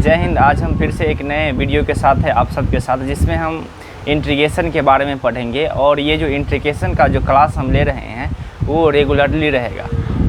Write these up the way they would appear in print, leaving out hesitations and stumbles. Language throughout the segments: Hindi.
जय हिंद। आज हम फिर से एक नए वीडियो के साथ है आप सबके साथ, जिसमें हम इंटीग्रेशन के बारे में पढ़ेंगे। और ये जो इंटीग्रेशन का जो क्लास हम ले रहे हैं वो रेगुलरली रहेगा।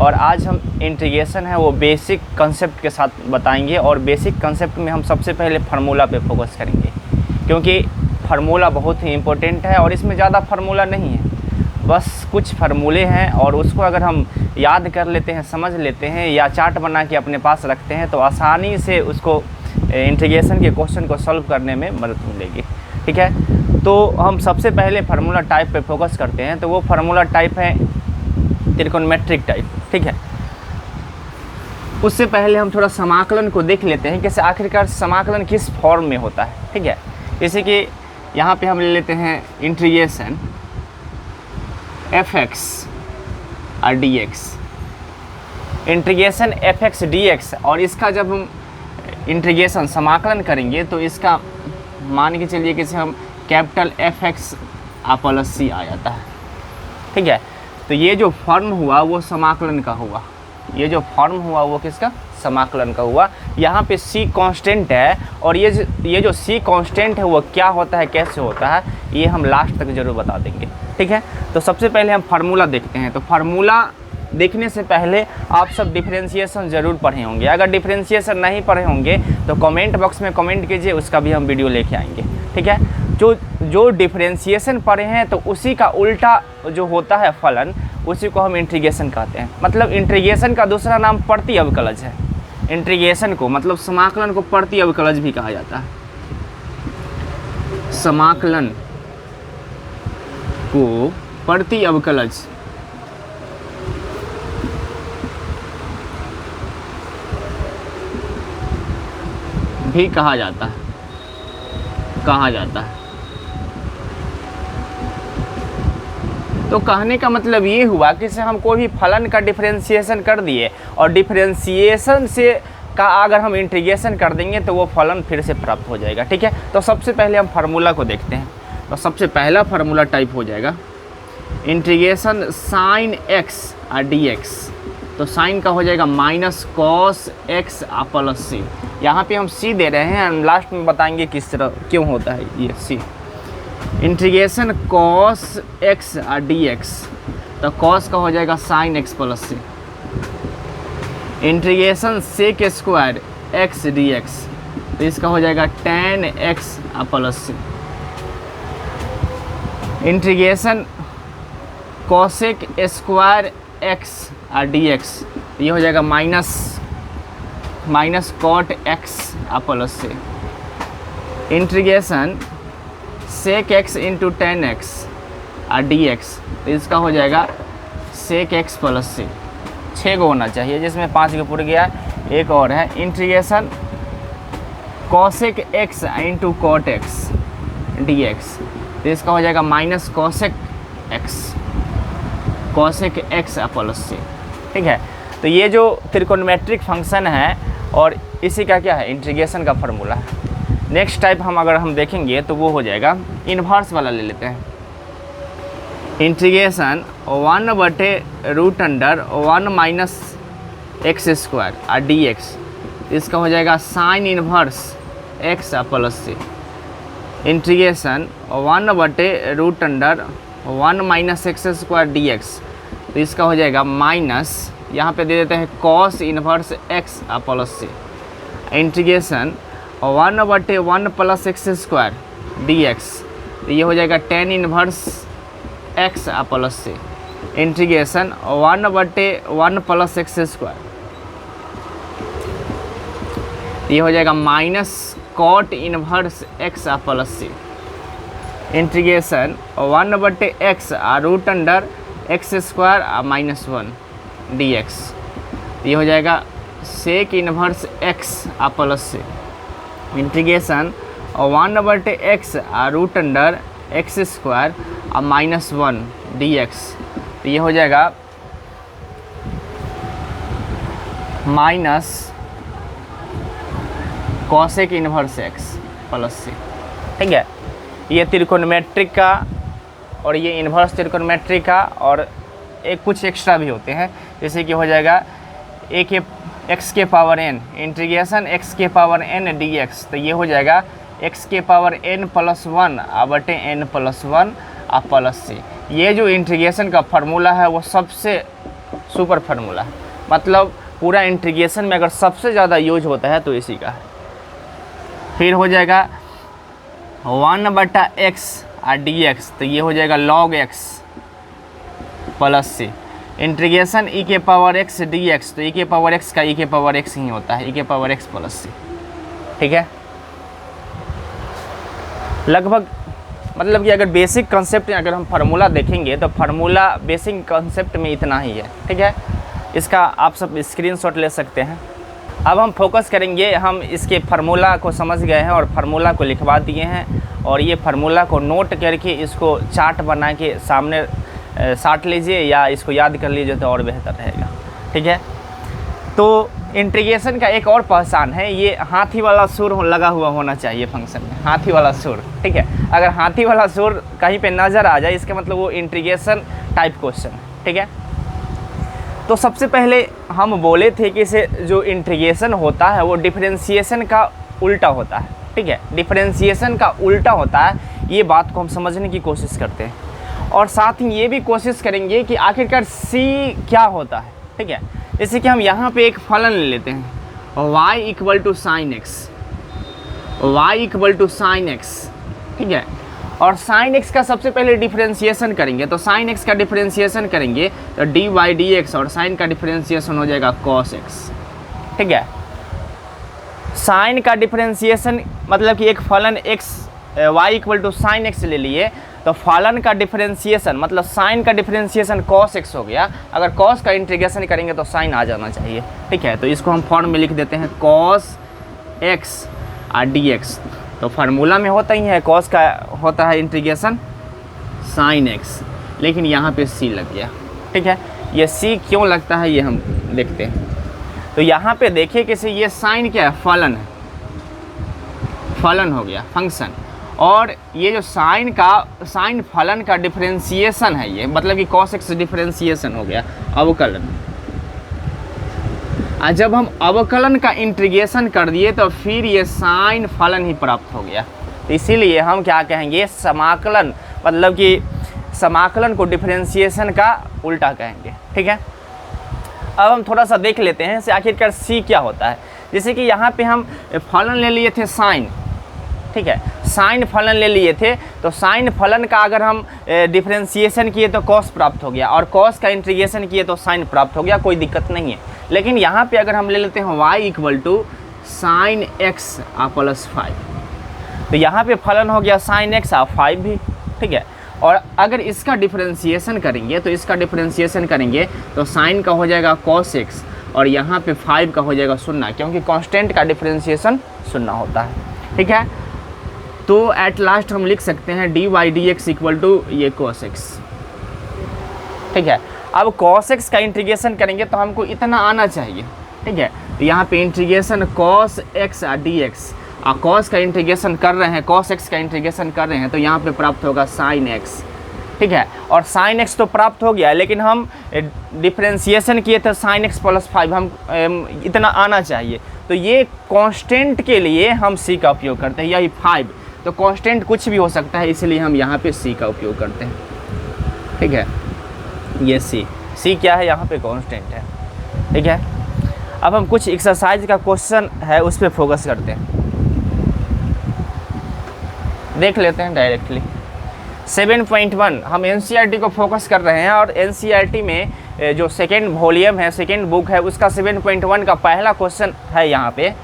और आज हम इंटीग्रेशन है वो बेसिक कंसेप्ट के साथ बताएंगे। और बेसिक कंसेप्ट में हम सबसे पहले फार्मूला पे फोकस करेंगे, क्योंकि फार्मूला बहुत ही इम्पोर्टेंट है। और इसमें ज़्यादा फार्मूला नहीं है, बस कुछ फार्मूले हैं, और उसको अगर हम याद कर लेते हैं, समझ लेते हैं, या चार्ट बना के अपने पास रखते हैं तो आसानी से उसको इंटीग्रेशन के क्वेश्चन को सॉल्व करने में मदद मिलेगी। ठीक है, तो हम सबसे पहले फार्मूला टाइप पे फोकस करते हैं। तो वो फार्मूला टाइप है त्रिकोणमेट्रिक टाइप। ठीक है, उससे पहले हम थोड़ा समाकलन को देख लेते हैं कि आखिरकार समाकलन किस फॉर्म में होता है। ठीक है, जैसे कि यहाँ पे हम ले लेते हैं इंटीग्रेशन fx और dx, इंटीग्रेशन fx dx। और इसका जब हम इंटीग्रेशन समाकलन करेंगे तो इसका मान के चलिए कि हम कैपिटल fx प्लस c आ जाता है। ठीक है, तो ये जो फॉर्म हुआ वो समाकलन का हुआ। ये जो फॉर्म हुआ वो किसका? समाकलन का हुआ। यहाँ पे c कांस्टेंट है, और ये जो c कांस्टेंट है वो क्या होता है, कैसे होता है, ये हम लास्ट तक जरूर बता देंगे। ठीक है, तो सबसे पहले हम फार्मूला देखते हैं। तो फार्मूला देखने से पहले आप सब डिफरेंशिएशन ज़रूर पढ़े होंगे। अगर डिफरेंशिएशन नहीं पढ़े होंगे तो कमेंट बॉक्स में कमेंट कीजिए, उसका भी हम वीडियो लेके आएंगे। ठीक है, जो डिफरेंशिएशन पढ़े हैं तो उसी का उल्टा जो होता है फलन, उसी को हम इंटीग्रेशन कहते हैं। मतलब इंटीग्रेशन का दूसरा नाम प्रति अवकलज है। इंटीग्रेशन को मतलब समाकलन को प्रति अवकलज भी कहा जाता है। समाकलन को प्रति अवकलज भी कहा जाता है। तो कहने का मतलब ये हुआ कि से हम कोई भी फलन का डिफरेंशिएशन कर दिए, और डिफरेंशिएशन से का अगर हम इंटीग्रेशन कर देंगे तो वो फलन फिर से प्राप्त हो जाएगा। ठीक है, तो सबसे पहले हम फार्मूला को देखते हैं। तो सबसे पहला फार्मूला टाइप हो जाएगा इंटीग्रेशन साइन x और dx। तो साइन का हो जाएगा माइनस कॉस x प्लस सी। यहाँ पे हम c दे रहे हैं, लास्ट में बताएंगे किस तरह क्यों होता है ये c। इंटीग्रेशन कॉस x और dx, तो कॉस का हो जाएगा sine x plus C. Integration sec square x dx, तो इसका हो जाएगा tan x plus C. Integration cosec square x और dx, ये हो जाएगा minus cot x plus C. Integration sec x into tan x और dx, तो इसका हो जाएगा सेक x प्लस सी। 6 को होना चाहिए, जिसमें 5 को पूर गया। एक और है integration cosec x into cot x dx, तो इसका हो जाएगा minus cosec x plus C. ठीक है, तो ये जो त्रिकोणमेट्रिक फंक्शन है और इसी का क्या है, इंटीग्रेशन का फार्मूला है। नेक्स्ट टाइप अगर हम देखेंगे तो वो हो जाएगा इन्वर्स वाला ले लेते हैं। इंटीग्रेशन 1/√1 माइनस एक्स स्क्वायर और dx, इसका हो जाएगा sine inverse x plus C. Integration 1/√1 minus x square dx, तो इसका हो जाएगा माइनस, यहाँ पे दे देते हैं cos inverse x plus C. Integration 1/1 plus x square dx, तो ये हो जाएगा tan inverse x plus C. Integration 1/1 plus x square, ये हो जाएगा minus cot inverse x plus C. Integration 1/x root under x square minus 1 dx, ये हो जाएगा sec inverse x plus C. Integration 1/x root under x square minus 1 dx, तो ये हो जाएगा minus cosec inverse x plus C. ठीक है, ये त्रिकोणमेट्रिक का और ये इन्वर्स त्रिकोणमेट्रिक का, और एक कुछ एक्स्ट्रा भी होते हैं, जैसे कि हो जाएगा एक ये x के पावर n, इंटीग्रेशन x के पावर n dx, तो ये हो जाएगा x के पावर n प्लस 1 बटे n प्लस 1 प्लस c। ये जो इंटीग्रेशन का फार्मूला है वो सबसे सुपर फार्मूला है, मतलब पूरा इंटीग्रेशन में अगर सबसे ज़्यादा यूज होता है तो इसी का है। फिर हो जाएगा 1 बटा x dx, तो ये हो जाएगा log x plus c। Integration e के पावर x dx, तो e के पावर x का e के पावर x ही होता है, e के पावर x प्लस c। ठीक है, लगभग मतलब कि अगर बेसिक कंसेप्ट अगर हम फार्मूला देखेंगे तो फार्मूला बेसिक कंसेप्ट में इतना ही है। ठीक है, इसका आप सब स्क्रीनशॉट ले सकते हैं। अब हम फोकस करेंगे, हम इसके फार्मूला को समझ गए हैं और फार्मूला को लिखवा दिए हैं, और ये फार्मूला को नोट करके इसको चार्ट बना के सामने साट लीजिए या इसको याद कर लीजिए तो और बेहतर रहेगा। ठीक है, तो इंटीग्रेशन का एक और पहचान है, ये हाथी वाला सुर लगा हुआ होना चाहिए फंक्शन में, हाथी वाला सुर। ठीक है, अगर हाथी वाला सुर कहीं पे नज़र आ जाए इसका मतलब वो इंटीग्रेशन टाइप क्वेश्चन है। ठीक है, तो सबसे पहले हम बोले थे कि इसे जो इंटीग्रेशन होता है वो डिफरेंशिएशन का उल्टा होता है। ठीक है, डिफरेंशिएशन का उल्टा होता है, ये बात को हम समझने की कोशिश करते हैं और साथ ही ये भी कोशिश करेंगे कि आखिरकार c क्या होता है। ठीक है, जैसे कि हम यहाँ पे एक फलन ले लेते हैं y equal to sine x, y equal to sine x. ठीक है, और साइन एक्स का सबसे पहले डिफरेंशिएशन करेंगे, तो साइन एक्स का डिफरेंशिएशन करेंगे तो डी वाई डी एक्स, और साइन का डिफरेंशिएशन हो जाएगा कॉस एक्स। ठीक है, साइन का डिफरेंशिएशन मतलब कि एक फलन x y equal to sine x ले लिए, तो फलन का डिफरेंशिएशन मतलब साइन का डिफरेंशिएशन cos x हो गया। अगर cos का इंटीग्रेशन करेंगे तो साइन आ जाना चाहिए। ठीक है, तो इसको हम फॉर्म में लिख देते हैं cos x dx, तो फार्मूला में होता ही है cos का होता है इंटीग्रेशन sin x, लेकिन यहाँ पे c लग गया। ठीक है, ये c क्यों लगता है ये हम देखते हैं। तो यहाँ पे देखिए कैसे ये साइन क्या है, फलन है, फलन हो गया फंक्शन, और ये जो साइन फलन का डिफरेंशिएशन है ये मतलब कि cos x डिफरेंशिएशन हो गया, अवकलन। जब हम अवकलन का इंटीग्रेशन कर दिए तो फिर ये साइन फलन ही प्राप्त हो गया, तो इसीलिए हम क्या कहेंगे, समाकलन मतलब कि समाकलन को डिफरेंशिएशन का उल्टा कहेंगे। ठीक है, अब हम थोड़ा सा देख लेते हैं आखिरकार c क्या होता है। जैसे कि यहाँ पे हम फलन ले लिए थे साइन। ठीक है, साइन फलन ले लिए थे, तो साइन फलन का अगर हम डिफरेंशिएशन किए तो cos प्राप्त हो गया, और cos का इंटीग्रेशन किए तो साइन प्राप्त हो गया, कोई दिक्कत नहीं है। लेकिन यहाँ पे अगर हम ले लेते हैं y equal to sine x plus 5, तो यहाँ पे फलन हो गया साइन एक्स 5 भी। ठीक है, और अगर इसका डिफरेंशिएशन करेंगे तो इसका डिफरेंशिएशन करेंगे तो साइन का हो जाएगा cos x, और यहाँ पे 5 का हो जाएगा 0, क्योंकि कांस्टेंट का डिफरेंशिएशन 0 होता है। ठीक है, तो एट लास्ट हम लिख सकते हैं d y d x equal to ये cos x। ठीक है, अब cos x का इंटीग्रेशन करेंगे तो हमको इतना आना चाहिए। ठीक है, तो यहाँ पे integration cos x dx, cos का इंटीग्रेशन कर रहे हैं, cos x का इंटीग्रेशन कर रहे हैं, तो यहाँ पे प्राप्त होगा sin x। ठीक है, और sin x तो प्राप्त हो गया, लेकिन हम डिफरेंशिएशन किए थे sin x प्लस 5, हम इतना आना चाहिए, तो ये कांस्टेंट के लिए हम c का उपयोग करते हैं, यही 5, तो कांस्टेंट कुछ भी हो सकता है, इसलिए हम यहाँ पे c का उपयोग करते हैं। ठीक है, ये c क्या है, यहाँ पे कांस्टेंट है। ठीक है, अब हम कुछ एक्सरसाइज का क्वेश्चन है उस पर फोकस करते हैं, देख लेते हैं डायरेक्टली। 7.1 हम एनसीईआरटी को फोकस कर रहे हैं, और एनसीईआरटी में जो सेकेंड वॉल्यूम है, सेकेंड बुक है, उसका 7.1 का पहला क्वेश्चन है यहाँ पे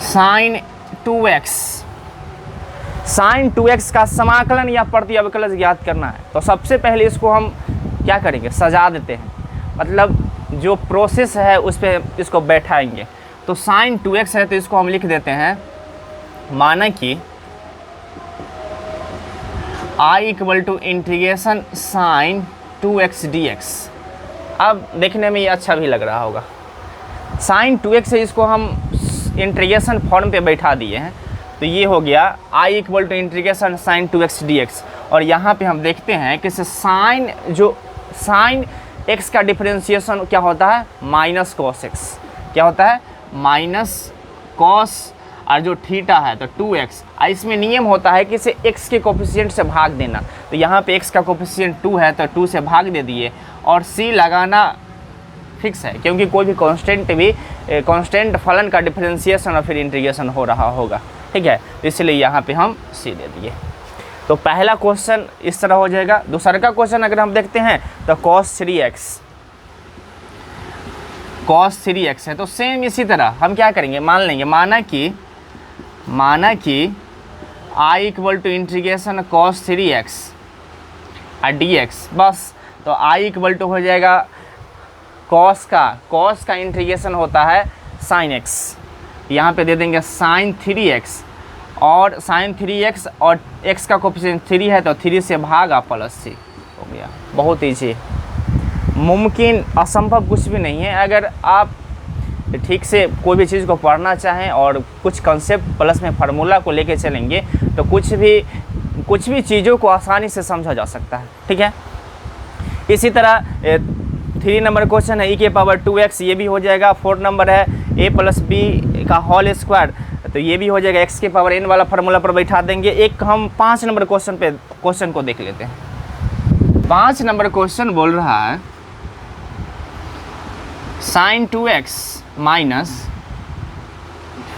sin 2x। sin 2x का समाकलन या प्रति अवकलज ज्ञात करना है, तो सबसे पहले इसको हम क्या करेंगे, सजा देते हैं, मतलब जो प्रोसेस है उस पर इसको बैठाएंगे। तो sin 2x है तो इसको हम लिख देते हैं, माना कि I equal to integration sine 2x dx। अब देखने में ये अच्छा भी लग रहा होगा, साइन 2x है, इसको हम इंटीग्रेशन फॉर्म पे बैठा दिए हैं, तो ये हो गया I equal to integration sine 2x dx। और यहाँ पे हम देखते हैं कि साइन x का डिफरेंशिएशन क्या होता है, माइनस कॉस x, क्या होता है, माइनस कॉस, और जो थीटा है तो 2x। इसमें नियम होता है कि इसे x के कोफिशिएंट से भाग देना, तो यहाँ पे x का कोफिशिएंट 2 है तो 2 से भाग दे दिए, और c लगाना फिक्स है क्योंकि कोई भी कांस्टेंट फलन का डिफरेंशिएशन और फिर इंटीग्रेशन हो रहा होगा, ठीक है, इसलिए यहाँ पे हम c दे दिए। तो पहला क्वेश्चन इस तरह हो जाएगा। दूसरा का क्वेश्चन अगर हम देखते हैं तो cos 3x है, तो सेम इसी तरह हम क्या करेंगे, मान लेंगे, माना कि I equal to integration cos 3x dx, बस, तो I इक्वल टू हो जाएगा cos का इंटीग्रेशन होता है sin x, यहाँ पे दे देंगे sin 3x, और sin 3x और x का कोफिशिएंट 3 है तो 3 से भागा प्लस c हो गया। बहुत ईजी, मुमकिन असंभव कुछ भी नहीं है। अगर आप ठीक से कोई भी चीज़ को पढ़ना चाहें और कुछ कंसेप्ट प्लस में फार्मूला को लेके चलेंगे तो कुछ भी चीज़ों को आसानी से समझा जा सकता है, ठीक है। इसी तरह 3 नंबर क्वेश्चन है e के पावर 2x, ये भी हो जाएगा। 4 नंबर है a प्लस b का होल स्क्वायर, तो ये भी हो जाएगा, x के पावर n वाला फार्मूला पर बैठा देंगे। एक हम 5 नंबर क्वेश्चन को देख लेते हैं। 5 नंबर क्वेश्चन बोल रहा है sin 2x माइनस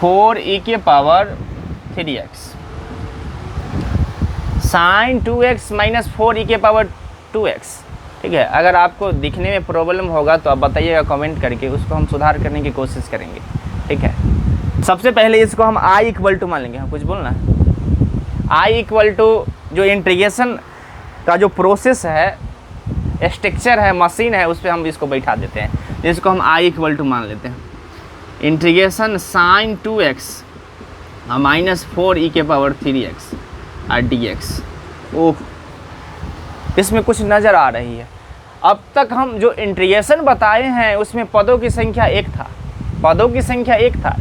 4e के power 3x, sin 2x minus 4e के पावर 2x, ठीक है। अगर आपको दिखने में प्रॉब्लम होगा तो आप बताइएगा कमेंट करके, उसको हम सुधार करने की कोशिश करेंगे, ठीक है। सबसे पहले इसको हम I इक्वल टू मान लेंगे, हम कुछ बोलना है, I इक्वल टू जो इंटीग्रेशन का जो प्रोसेस है, स्ट्रक्चर है, मशीन है, उस पर हम इसको बैठा देते हैं, जिसको हम I इक्वल टू मान लेते हैं। Integration sin 2x minus 4e के पावर 3x dx। ओह, इसमें कुछ नज़र आ रही है। अब तक हम जो इंटीग्रेशन बताए हैं उसमें पदों की संख्या एक था,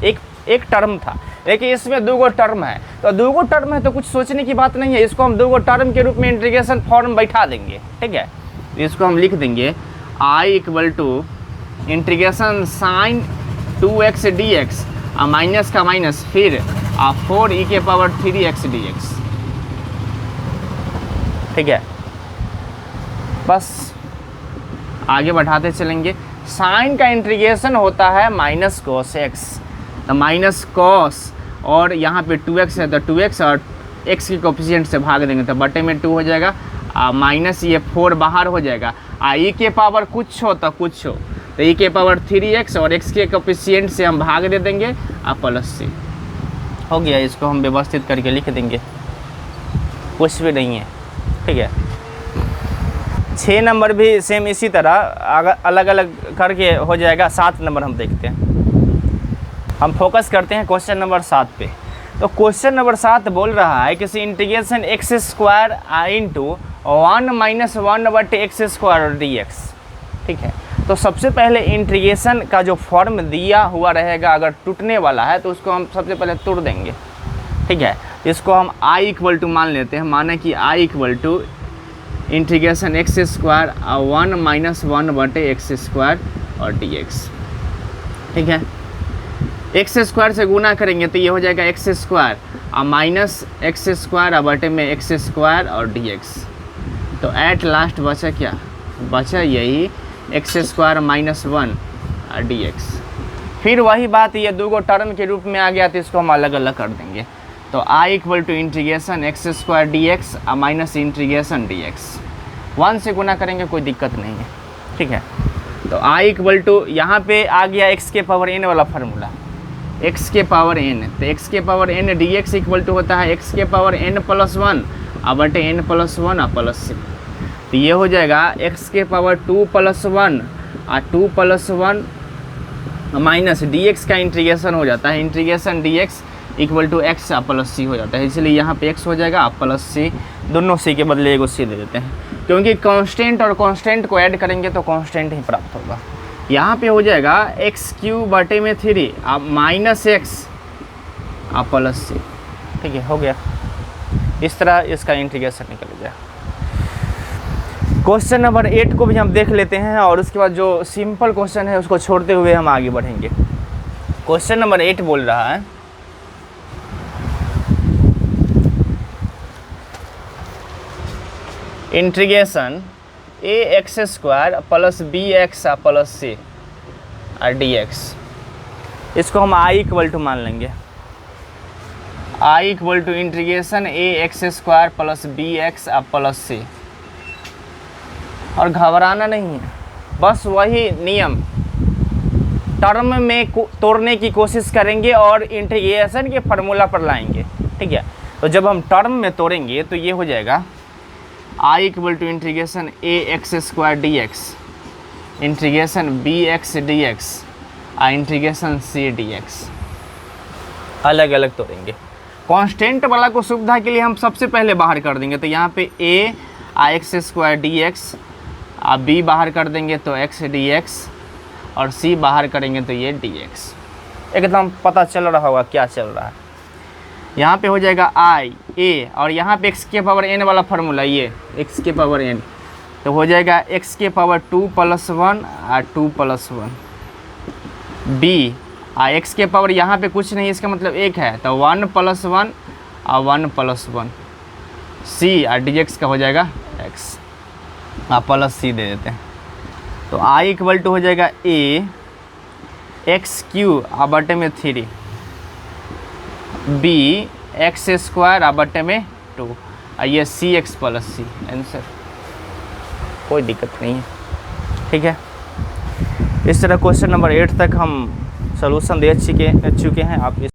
एक टर्म था, लेकिन इसमें 2 टर्म है, तो 2 टर्म है तो कुछ सोचने की बात नहीं है। इसको हम 2 टर्म के रूप में इंटीग्रेशन फॉर्म बैठा देंगे, ठीक है। इसको हम लिख देंगे I equal to integration sine 2x dx, minus का माइनस, फिर 4e के पावर 3x dx, ठीक है। बस आगे बढ़ाते चलेंगे। साइन का इंटीग्रेशन होता है माइनस कॉस x, तो माइनस कॉस, और यहाँ पे 2x है तो 2x और x के कोफिशिएंट से भाग देंगे तो बटे में 2 हो जाएगा, माइनस ये 4 बाहर हो जाएगा, e के पावर कुछ हो तो कुछ हो, तो e के पावर 3x और x के कोफिशिएंट से हम भाग दे देंगे प्लस c हो गया। इसको हम व्यवस्थित करके लिख देंगे, कुछ भी नहीं है, ठीक है। 6 नंबर भी सेम इसी तरह अलग अलग करके हो जाएगा। 7 नंबर हम देखते हैं, हम फोकस करते हैं क्वेश्चन नंबर 7 पे। तो क्वेश्चन नंबर 7 बोल रहा है किसी integration x square into 1 minus 1/x² dx, ठीक है। तो सबसे पहले इंटीग्रेशन का जो फॉर्म दिया हुआ रहेगा, अगर टूटने वाला है तो उसको हम सबसे पहले तोड़ देंगे, ठीक है। इसको हम I इक्वल टू मान लेते हैं, माना कि I equal to integration x² 1 minus 1/x² और dx, ठीक है। x² से गुना करेंगे तो ये हो जाएगा x² माइनस x² बटे में x² और dx, तो एट लास्ट बचा क्या, बचा यही x² माइनस 1 dx। फिर वही बात, ये 2 टर्म के रूप में आ गया तो इसको हम अलग अलग कर देंगे। तो I equal to integration x² dx minus integration dx, 1 से गुना करेंगे कोई दिक्कत नहीं है, ठीक है। तो I इक्वल टू यहाँ पे आ गया x के पावर n वाला फार्मूला, x के पावर n, तो x के power n dx equal to होता है x के पावर n प्लस 1 बटे n प्लस 1 प्लस c, तो ये हो जाएगा x के पावर 2 प्लस 1 और 2 प्लस 1 माइनस dx का इंटीग्रेशन हो जाता है, integration dx equal to x plus c हो जाता है, इसलिए यहाँ पे x हो जाएगा प्लस c, दोनों c के बदले एगो c दे देते हैं, क्योंकि कांस्टेंट और कांस्टेंट को ऐड करेंगे तो कांस्टेंट ही प्राप्त होगा। यहाँ पे हो जाएगा x³ बटे में 3 माइनस x प्लस c, ठीक है, हो गया। इस तरह इसका इंटीग्रेशन निकल गया। क्वेश्चन नंबर 8 को भी हम देख लेते हैं और उसके बाद जो सिंपल क्वेश्चन है उसको छोड़ते हुए हम आगे बढ़ेंगे। क्वेश्चन नंबर 8 बोल रहा है integration ax² plus bx plus c और dx, इसको हम i इक्वल टू मान लेंगे। i equal to integration ax² plus bx plus c। और घबराना नहीं है, बस वही नियम टर्म में तोड़ने की कोशिश करेंगे और इंटीग्रेशन के फार्मूला पर लाएंगे, ठीक है। तो जब हम टर्म में तोड़ेंगे तो ये हो जाएगा i equal to integration ax² dx integration bx dx और इंटीग्रेशन c dx। अलग अलग तोड़ेंगे। कांस्टेंट वाला को सुविधा के लिए हम सबसे पहले बाहर कर देंगे, तो यहाँ पे a x² dx और b बाहर कर देंगे तो x dx और c बाहर करेंगे तो ये dx। एकदम पता चल रहा होगा क्या चल रहा है। यहाँ पे हो जाएगा i a और यहाँ पे x के पावर n वाला फार्मूला, ये x के पावर n, तो हो जाएगा x के पावर 2 + 1 और 2 + 1 b x के पावर यहाँ पे कुछ नहीं, इसका मतलब 1 है, तो 1 + 1 और 1 + 1 c और dx का हो जाएगा x प्लस c दे देते हैं। तो i इक्वल टू हो जाएगा a x³ और बटे में 3 b x² और बटे में 2 और ये cx प्लस c आंसर। कोई दिक्कत नहीं है, ठीक है। इस तरह क्वेश्चन नंबर 8 तक हम सॉल्यूशन दे चुके हैं। आप इस